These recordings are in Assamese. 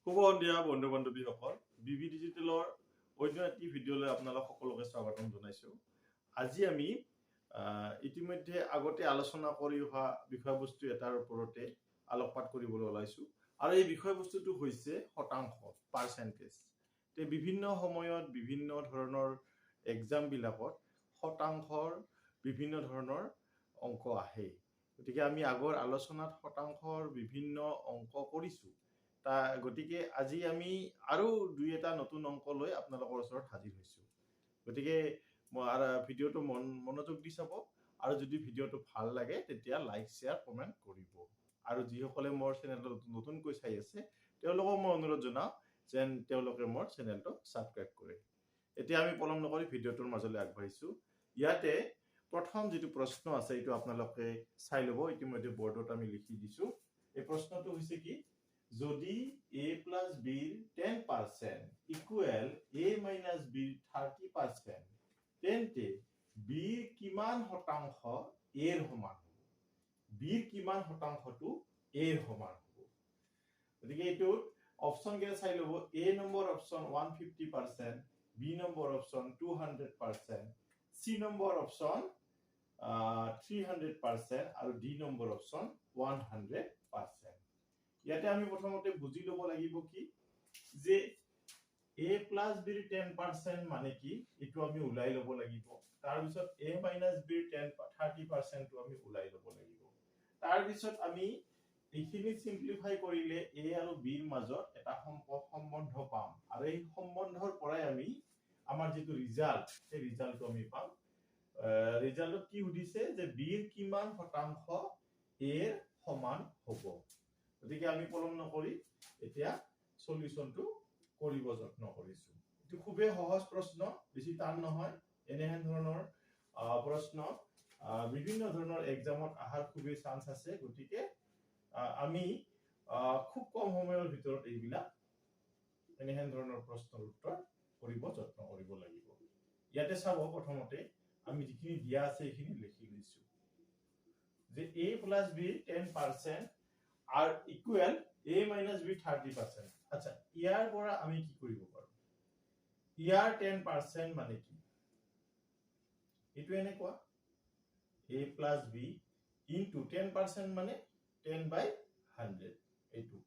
শুভ সন্ধিয়া বন্ধু বান্ধৱীসকল বিবি ডিজিটেলৰ অন্য এটি ভিডিঅ'লৈ আপোনালোক সকলোকে স্বাগতম জনাইছোঁ। আজি আমি ইতিমধ্যে আগতে আলোচনা কৰি অহা বিষয়বস্তু এটাৰ ওপৰতে আলোকপাত কৰিবলৈ ওলাইছোঁ আৰু এই বিষয়বস্তুটো হৈছে শতাংশ পাৰ্চেন্টেজ। বিভিন্ন সময়ত বিভিন্ন ধৰণৰ এক্সামবিলাকত শতাংশৰ বিভিন্ন ধৰণৰ অংক আহে। গতিকে আমি আগৰ আলোচনাত শতাংশৰ বিভিন্ন অংক কৰিছোঁ। গতিকে আজি আমি আৰু দুই এটা নতুন অংক লৈ আপোনালোকৰ ওচৰত হাজিৰ হৈছোঁ। গতিকে ভিডিঅ'টো মনোযোগ দি চাব আৰু যদি ভিডিঅ'টো ভাল লাগে তেতিয়া লাইক শ্বেয়াৰ কমেণ্ট কৰিব। আৰু যিসকলে মোৰ চেনেলটো নতুনকৈ চাই আছে তেওঁলোকক মই অনুৰোধ জনাওঁ যেন তেওঁলোকে মোৰ চেনেলটো ছাবস্ক্ৰাইব কৰে। এতিয়া আমি পলম নকৰি ভিডিঅ'টোৰ মাজলৈ আগবাঢ়িছোঁ। ইয়াতে প্ৰথম যিটো প্ৰশ্ন আছে এইটো আপোনালোকে চাই ল'ব। ইতিমধ্যে বৰ্ডত আমি লিখি দিছোঁ। এই প্ৰশ্নটো হৈছে কি, যদি a plus b 10% equal a minus b 30%, তেন্তে b কিমান শতাংশ a ৰ সমান হ'ব? b কিমান শতাংশটো a ৰ সমান হ'ব? গতিকে এইটো অপচন কেইটা চাই ল'ব। a number option 150%, b number option 200%, c number option 300% আৰু d নম্বৰ অপচন 100%। ইয়াতে আমি প্ৰথমতে বুজি ল'ব লাগিব কি যে a plus b 10% মানে কি, এইটো আমি ওলাই ল'ব লাগিব। তাৰ পিছত a minus b 30% টো আমি ওলাই ল'ব লাগিব। তাৰ পিছত আমি এইখিনি সিম্পলিফাই কৰিলে a আৰু b ৰ মাজত এটা সম্বন্ধ পাম আৰু এই সম্বন্ধৰ পৰাই আমি আমাৰ যেটো ৰিজাল্ট সেই ৰিজাল্টটো আমি পাম। ৰিজাল্টত কি সুধিছে যে b ৰ কিমান শতাংশ a ৰ সমান হ'ব। গতিকে আমি পলম নকৰি এতিয়া সলিউশনটো কৰিব যত্ন কৰিছো। এটো খুবেই সহজ প্ৰশ্ন, বেছি টান নহয়। এনেহেন ধৰণৰ প্ৰশ্ন বিভিন্ন ধৰণৰ এক্সামত আহাৰ খুবেই চান্স আছে। গতিকে আমি খুব কম সময়ৰ ভিতৰত এইবিলাক এনেহেন ধৰণৰ প্ৰশ্নৰ উত্তৰ কৰিব যত্ন কৰিব লাগিব। ইয়াতে চাব প্ৰথমতে আমি যিখিনি দিয়া আছে এইখিনি লিখি লৈছো যে a plus b 10% are equal a minus b 30%. আচ্ছা, ইয়াৰ পৰা আমি কি কৰিব পাৰো? ইয়াৰ 10% মানে কি? এইটো এনেকুৱা a plus b into 10% মানে 10/100 এইটো।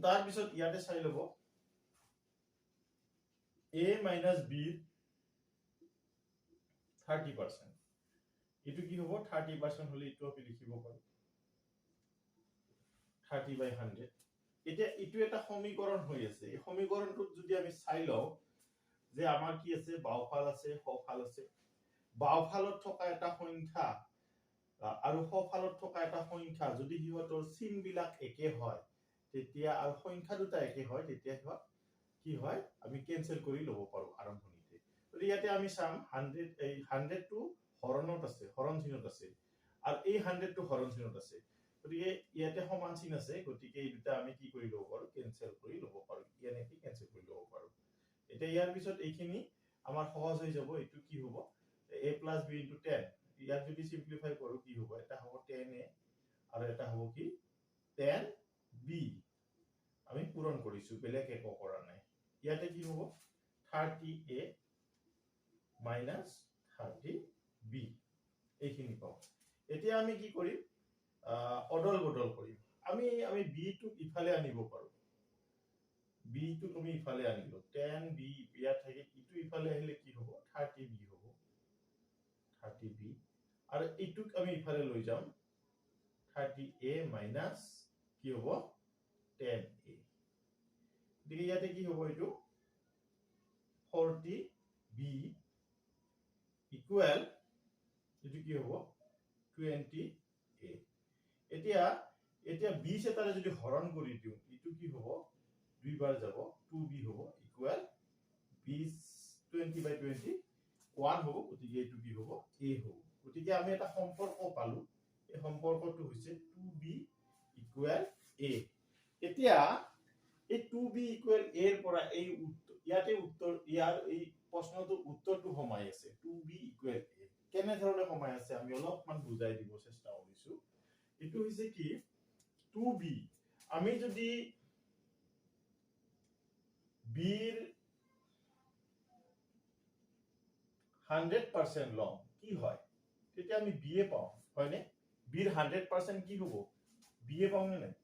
তাৰ পিছত ইয়াতে চাই ল'ব a minus b 30%। এইটো কি হ'ব? 30% হলে এইটো আমি লিখিব পাৰো 30/100। এতিয়া এইটো এটা সমীকৰণ হৈ আছে। এই সমীকৰণটোত যদি আমি চাই লওঁ যে আমাৰ কি আছে, বাওফাল আছে সোঁফাল আছে। বাওফালত থকা এটা সংখ্যা আৰু সোঁফালত থকা এটা সংখ্যা যদি হিহঁতৰ চিন বিলাক একে হয় তেতিয়া আৰু সংখ্যা দুটা একে হয় তেতিয়া কি হয় আমি কেনসেল কৰি ল'ব পাৰো আৰম্ভণিতে। গতিকে ইয়াতে আমি চাম 100 টো হৰণত আছে, হৰণ চিনত আছে আৰু এই 100 টো হৰণ চিনত আছে। গতিকে ইয়াতে সমান চিন আছে। গতিকে এই দুটা আমি কি কৰি ল'ব পাৰো, কেনসেল কৰি ল'ব পাৰো। এনেকৈ কেনসেল কৰি ল'ব পাৰো। এতিয়া ইয়াৰ পিছত এইখিনি আমাৰ সহজ হৈ যাব। এইটো কি হ'ব, a plus b into 10। ইয়াক যদি সিম্পলিফাই কৰো কি হ'ব, এটা হ'ব 10a আৰু এটা হ'ব কি 10b। আমি পূৰণ কৰিছো, বেলেগ একো কৰা নাই। ইয়াতে কি হ'ব 30a minus 30b এইখিনি পাওঁ। এতিয়া আমি কি কৰিম, অদল বদল কৰিম। আমি b টোক ইফালে আনিব পাৰো। b টোক আমি ইফালে আনিলো 10b, ইয়াত থাকে ইটো ইফালে আহিলে কি হ'ব 30b হ'ব 30b। আৰু ইটোক আমি ইফালে লৈ যাম 30a minus কি হ'ব 10a। গতিকে ইয়াতে কি হ'ব, এইটো 40b ইকুৱেল এইটো কি হ'ব 20a। এতিয়া 20 এটাৰে যদি হৰণ কৰি দিওঁ এইটো কি হ'ব, দুইবাৰ যাব 2b হ'ব ইকুৱেল 20/20 1 হ'ব। গতিকে এইটো কি হ'ব a হ'ব। গতিকে আমি এটা সম্পৰ্ক পালো। এই সম্পৰ্কটো হৈছে 2b ইকুৱেল a। এতিয়া এই 2b ইকুৱেল a ৰ পৰা এই ইয়াতে উত্তৰ, ইয়াৰ এই প্ৰশ্নটোৰ উত্তৰটো সোমাই আছে 2b ইকুৱেল a। কেনে ধৰণে সোমাই আছে আমি অলপমান বুজাই দিব চেষ্টা কৰিছো। এইটো হৈছে কি 2b, আমি যদি বিৰ 100% লম কি হয় তেতিয়া আমি বি এ পাওঁ হয়নে বিৰ 100% কি হ'ব বি এ পাওঁ নে নাই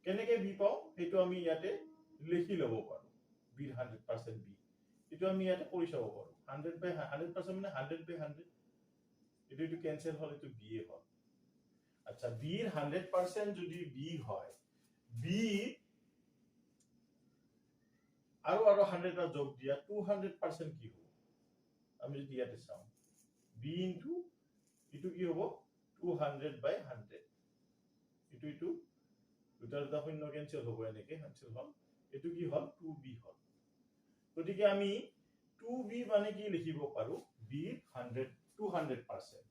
কেনেকে বি পাওঁ সেইটো আমি ইয়াতে লিখি ল'ব পাৰো বিৰ 100% বি এটো আমি ইয়াতে কৰি চাব পাৰো 100% মানে 100/100 এটো ক্যান্সেল হল এটো বি এ হল আচ্ছা বিৰ 100% যদি বি হয় বি আৰু 100 টা যোগ দিয়া 200% কি হ'ব আমি যদি ইয়াতে চাওঁ বি ইনটু এটো কি হ'ব 200/100 এটো দুটা শূন্য ক্যান্সেল হ'ব এনেকে ক্যান্সেল হল এটো কি হল 2b হল গতিকে আমি 2b মানে কি লিখিব পাৰো b 200%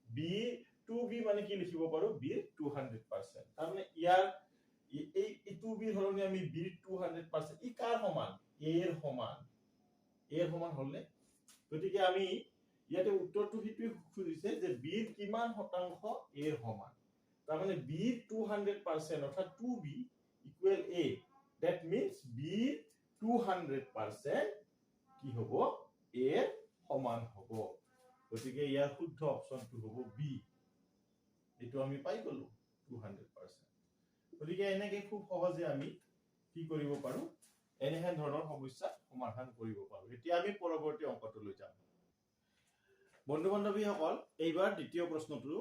b 2b মানে কি লিখিব পাৰো b 200% তাৰ মানে ইয়াৰ এই 2b ধৰণে আমি b 200% ই কাৰ সমান a এৰ সমান হলে গতিকে আমি ইয়াতে উত্তৰটো হিটুই খুজিছে যে b ৰ কিমান শতাংশ a এৰ সমান তাৰ মানে b 200% অৰ্থাৎ 2b equal a that means b 200% কি হ'ব a এর সমান হ'ব গতিকে ইয়াৰ শুদ্ধ অপচনটো হ'ব b এটো আমি পাই গলো 200% গতিকে এনেকে খুব সহজে আমি কি কৰিব পাৰো এনেহেন ধৰণৰ সমস্যা সমাধান কৰিব পাৰো এতিয়া আমি পৰৱৰ্তী অংকটোলৈ যাম বন্ধু বান্ধৱীসকল এইবাৰ দ্বিতীয় প্ৰশ্নটো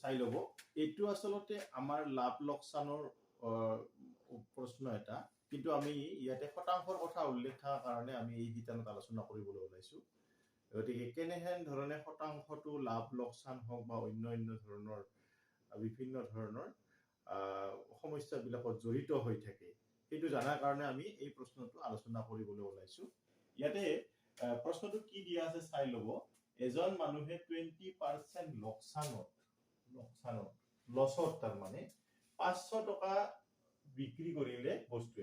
চাই লব এটো আসলতে আমাৰ লাভ লোকসানৰ প্ৰশ্ন এটা কিন্তু আমি ইয়াতে শতাংশৰ কথা উল্লেখ কৰাৰ কাৰণে আমি এই বিতানত আলোচনা কৰিবলৈ ওলাইছো গতিকে কেনেহেন ধৰণে শতাংশটো লাভ লোকসান হওক বা অন্য ধৰণৰ বিভিন্ন ধৰণৰ সমস্যাবিলাকত জড়িত হৈ থাকে সেইটো জানাৰ কাৰণে আমি এই প্ৰশ্নটো আলোচনা কৰিবলৈ ওলাইছো ইয়াতে প্ৰশ্নটো কি দিয়া আছে চাই লব এজন মানুহে 20% লোকসানত লছত তাৰ মানে 500 টকা বিক্ৰী কৰিলে বস্তু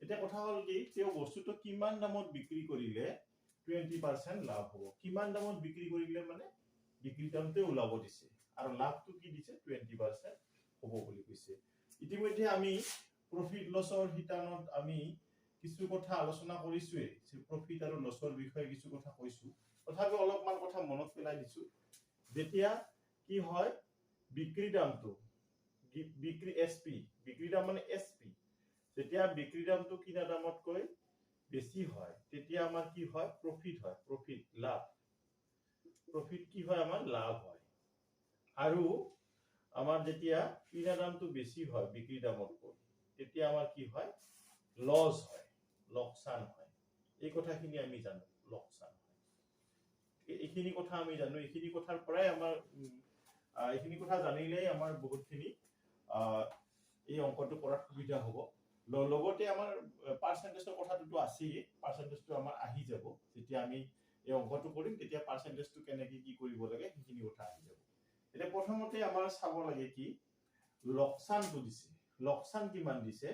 এটা কথা হল কি তেওঁ বস্তুটো কিমান দামত বিক্ৰী কৰিলে 20% লাভ হ'ব কিমান দামত বিক্ৰী কৰিলে মানে বিক্ৰী দামতে ওলাব দিছে আৰু লাভটো কি দিছে 20% হ'ব বুলি কৈছে ইতিমধ্যে আমি প্ৰফিট লছৰ হিতানত আমি কিছু কথা আলোচনা কৰিছোৱে প্ৰফিট আৰু লছৰ বিষয়ে কিছু কথা কৈছো তথাপি অলপমান কথা মনত পেলাই দিছো যেতিয়া কি হয় বিক্ৰী দামটো বিক্ৰী এসপি বিক্ৰী দাম মানে এসপি যেতিয়া বিক্ৰী দামটো কিনা দামতকৈ বেছি হয় তেতিয়া আমাৰ কি হয় প্ৰফিট লাভ প্ৰফিট কি হয় আমাৰ লাভ হয় আৰু আমাৰ যেতিয়া কিনা দামটো বেছি হয় বিক্ৰী দামতকৈ তেতিয়া আমাৰ কি হয় লস হয় লোকসান হয় এই কথাখিনি আমি জানো লোকসান হয় এইখিনি কথা আমি জানো এইখিনি কথাৰ পৰাই আমাৰ এইখিনি কথা জানিলেই আমাৰ বহুতখিনি এই অংকটো কৰাত সুবিধা হ'ব লগতে আমাৰ পাৰ্সেন্টেজৰ কথাটো আছে পাৰ্সেন্টেজটো আমাৰ আহি যাব যেতিয়া আমি এই অংকটো কৰিম তেতিয়া পাৰ্সেন্টেজটো কেনেকৈ কি কৰিব লাগে সেইখিনি কথা আহি যাব এটা প্ৰথমতে আমাৰ চাব লাগে কি লোকসানটো দিছে লোকসান কিমান দিছে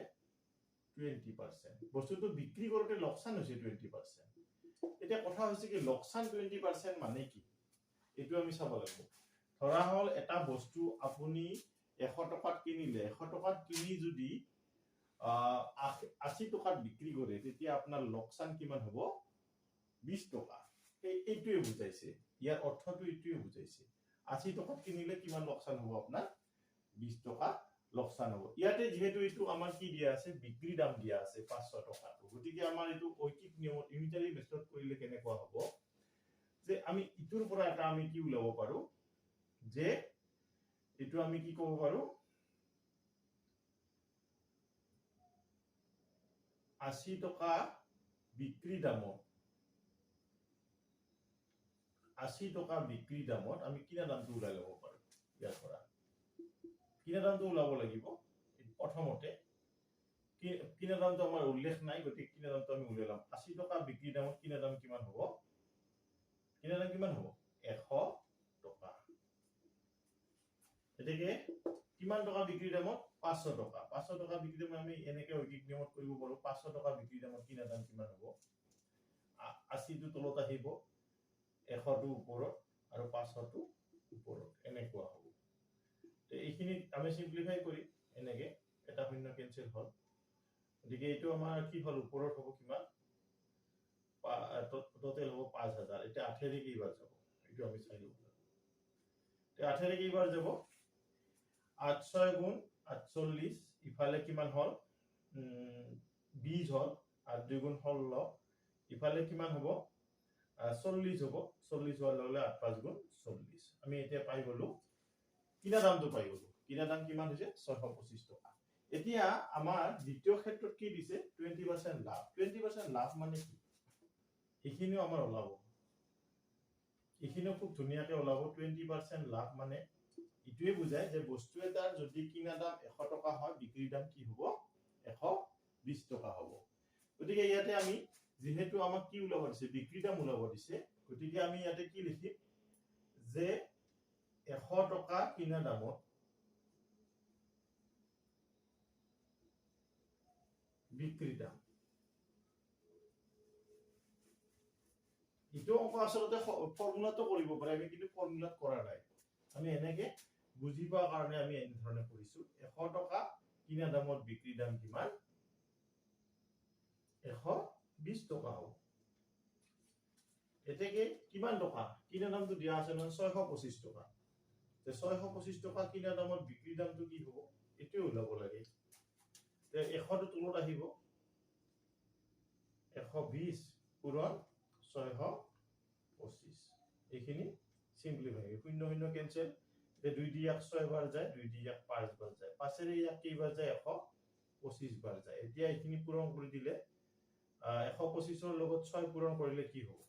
20% বস্তুটো বিক্ৰী কৰোতে লোকসান হৈছে 20% এটা কথা হৈছে কি লোকসান 20% মানে কি এটো আমি চাব লাগিব ধৰা হল এটা বস্তু আপুনি 100 টকাত কিনিলে 100 টকাত কিনি যদি 80 টকাত বিক্ৰী কৰে তেতিয়া আপোনাৰ লোকসান কিমান হ'ব 20 টকা এইটোৱে বুজাইছে ইয়াৰ অৰ্থটো এইটোৱে বুজাইছে 80 টকাত কিনিলে কিমান লোকসান হ'ব আপোনাৰ 20 টকা লোকসান হ'ব ইয়াতে যেহেতু এইটো আমাৰ কি দিয়া আছে বিক্ৰী দাম দিয়া আছে 500 টকা গতিকে আমাৰ এইটো ঐকিক নিয়মত ইউনিটাৰী মেথড কৰিলে কেনেকুৱা হ'ব যে আমি ইটোৰ পৰা এটা আমি কি উলাব পাৰো যে এটো আমি কি ক'ব পাৰো 80 টকা বিক্ৰী দামত 80 টকা বিক্ৰী দামত আমি কিনা দামটো উলাই লব পাৰো ইয়াৰ পৰা কিনা দামটো উলাব লাগিব প্ৰথমতে কিনা দামটো আমাৰ উল্লেখ নাই গতি কিনা দামটো আমি উলাইলাম 80 টকা বিক্ৰী দামত কিনা দাম কিমান হ'ব 100 টকা এতেকে কিমান টকা বিক্ৰী দামত 500 টকা বিক্ৰী দামত আমি এনেকে ঐকিক নিয়মত কৰিব পাৰো 500 টকা বিক্ৰী দামত কিনা দাম কিমান হ'ব 80 টো তলত আহিব 100 টো ওপৰত আৰু 500 টো ওপৰত এনেকুৱা হ'ব তে এইখিনি আমি সিম্পলিফাই কৰি এনেকে এটা শূন্য ক্যান্সেল হল গতিকে এইটো আমাৰ কি হ'ল ওপৰত হ'ব কিমান টোটেল হ'ব 5000 এতিয়া 8 ৰে কেইবাৰ যাব এইটো আমি চাই লওঁ তে 8 ৰে কেইবাৰ যাব 8 6 গুণ 48 ইফালে কিমান হ'ল 20 হ'ল 8 2 গুণ 16 ইফালে কিমান হ'ব 40 হ'ব 40 হোৱাৰ লগে 8 5 গুণ 40 আমি এতিয়া পাই গলো কিনা দামটো পাই গলো কিনা দাম কিমান হৈছে 625 টকা এতিয়া আমাৰ দ্বিতীয় ক্ষেত্ৰত কি দিছে 20% লাভ 20% লাভ মানে কি এইখিনিও আমাৰ ওলাব এইখিনিও খুব ধুনীয়াকৈ ওলাব 20% লাভ মানে ইটোৱে বুজায় যে বস্তু এটাৰ যদি কিনা দাম 100 টকা হয় বিক্ৰী দাম কি হ'ব 120 টকা হ'ব গতিকে ইয়াতে আমি যেহেতু আমাক কি ওলাব দিছে বিক্ৰী দাম ওলাব দিছে গতিকে আমি ইয়াতে কি লিখিম যে 100 টকা কিনা দামত বিক্ৰী দাম ইটো অংক আসলতে ফৰ্মুলাটো কৰিব পাৰে আমি কিন্তু ফৰ্মুলাত কৰা নাই আমি এনেকে বুজি পোৱাৰ কাৰণে আমি এই ধৰণে কৰিছো 100 টকা কিনা দামত বিক্ৰী দাম কিমান 120 টকা হ'ব এতেকে কিমান টকা কিনা দামটো দিয়া আছে নহয় 625 টকা তে 625 টকা কিনা দামত বিক্ৰী দামটো কি হ'ব এটো ওলাব লাগে তে 100 টো তলত আহিব 120 পূৰণ 625 এইখিনি সিম্পলিফাই 0 0 কেনসেল তে 2 দি 1 6 বাৰ যায় 2 দি 1 5 বাৰ যায় 5 ৰে 1 কেইবাৰ যায় 125 বাৰ যায় এতিয়া এইখিনি পূৰণ কৰি দিলে 125 ৰ লগত 6 পূৰণ কৰিলে কি হ'ব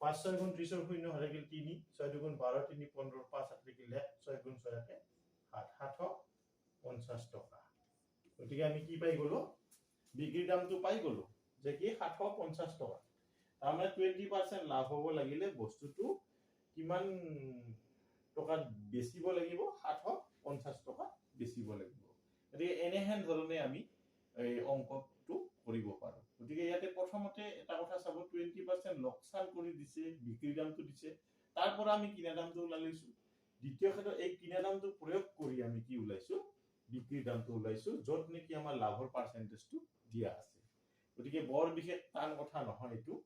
5 6 গুণ 30 ৰ 0 হলে গিল 3 6 2 গুণ 12 3 15 5 8 গিল 6 গুণ 6 কে 750 টকা গতিকে আমি কি পাই গলো বিক্ৰী দামটো পাই গলো যে কি 750 টকা তাৰমানে 20% লাভ হ'ব লাগিলে বস্তুটো কিমান টকা বেচিব লাগিব 750 টকা বেচিব লাগিব গতিকে এনেহেন ধৰণে আমি এই অংকটো কৰিব পাৰো গতিকে ইয়াতে প্ৰথমতে এটা কথা চাব 20% লোকসান কৰি দিছে বিক্ৰী দামটো দিছে তাৰ পৰা আমি কিনা দামটো উলাইছো দ্বিতীয় ক্ষেত্ৰত এই কিনা দামটো প্ৰয়োগ কৰি আমি কি উলাইছো বিক্ৰী দামটো উলাইছো যত নেকি আমাৰ লাভৰ পাৰ্সেন্টেজটো দিয়া আছে গতিকে বৰ বিশেষ টান কথা নহয় এটো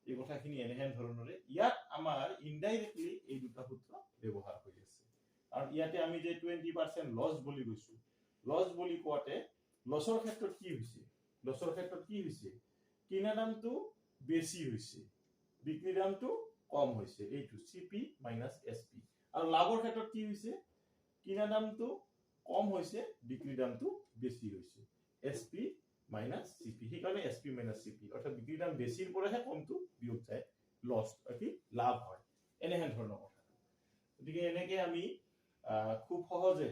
এই কথাখিনি এনেহেন ধৰণৰে ইয়াত আমাৰ ইনডাইৰেক্টলি এই দুটা সূত্ৰ ব্যৱহাৰ হৈ আছে আৰু ইয়াতে আমি যে 20% লছ বুলি কৈছো লছ বুলি কোৱাতে লছৰ ক্ষেত্ৰত কি হৈছে লছৰ ক্ষেত্ৰত কি হৈছে কিনা দামটো বেছি হৈছে বিক্ৰী দামটো কম হৈছে এইটো সিপি - এসপি আৰু লাভৰ ক্ষেত্ৰত কি হৈছে কিনা দামটো কম হৈছে বিক্ৰী দামটো বেছি হৈছে এসপি - সিপি সেইকাৰণে এসপি - সিপি অৰ্থাৎ বিক্ৰী দাম বেছিৰ পৰাহে কমটো বিয়োগ যায় লছ কি লাভ হয় এনেহেন ধৰণৰ কথা গতিকে এনেকে আমি খুব সহজে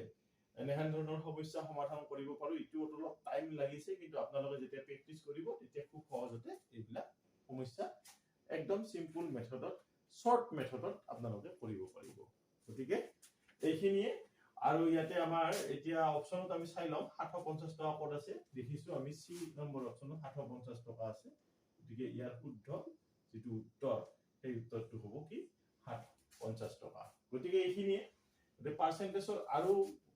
এনেহেন ধৰণৰ সমস্যা সমাধান কৰিব পাৰো ইটো অলপ টাইম লাগিছে কিন্তু আপোনালোকে যেতিয়া প্ৰেক্টিস কৰিব তেতিয়া খুব সহজতে এইবিলাক সমস্যা একদম সিম্পল মেথডত শৰ্ট মেথডত আপোনালোকে কৰিব পাৰিব গতিকে এইখিনিয়ে আৰু ইয়াতে আমাৰ এতিয়া অপচনত আমি চাই লম 750 টকা কত আছে দেখিছো আমি সি নম্বৰ অপচনত 750 টকা আছে গতিকে ইয়াৰ শুদ্ধ যেটো উত্তৰ সেই উত্তৰটো হ'ব কি 750 টকা গতিকে এইখিনিয়ে পাৰ্সেন্টেজৰ আৰু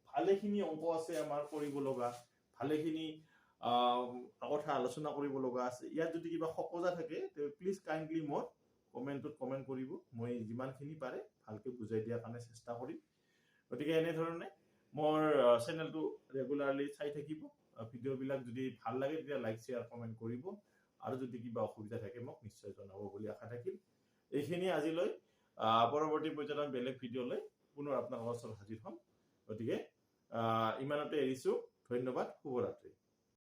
ভালেখিনি অংক আছে আমাৰ কৰিব লগা ভালেখিনি কথা আলোচনা কৰিব লগা আছে ইয়াত যদি কিবা সকজা থাকে তে প্লিজ কাইন্ডলি মোৰ কমেন্টত কমেন্ট কৰিব মই যিমানখিনি পাৰে ভালকৈ বুজাই দিয়াৰ কাৰণে চেষ্টা কৰিম গতিকে এনে ধৰণে মোৰ চেনেলটো ৰেগুলাৰলি চাই থাকিব ভিডিও বিলাক যদি ভাল লাগে তেতিয়া লাইক শেয়াৰ কমেন্ট কৰিব আৰু যদি কিবা অসুবিধা থাকে মোক নিশ্চয় জনাব বুলি আশা থাকিল এইখিনি আজিলৈ পৰৱৰ্তী পৰ্যায়ত বেলেগ ভিডিও লৈ পুনৰ আপোনালোকৰ ওচৰত হাজিৰ হ'ম গতিকে ইমানতে এৰিছো ধন্যবাদ শুভৰাত্ৰি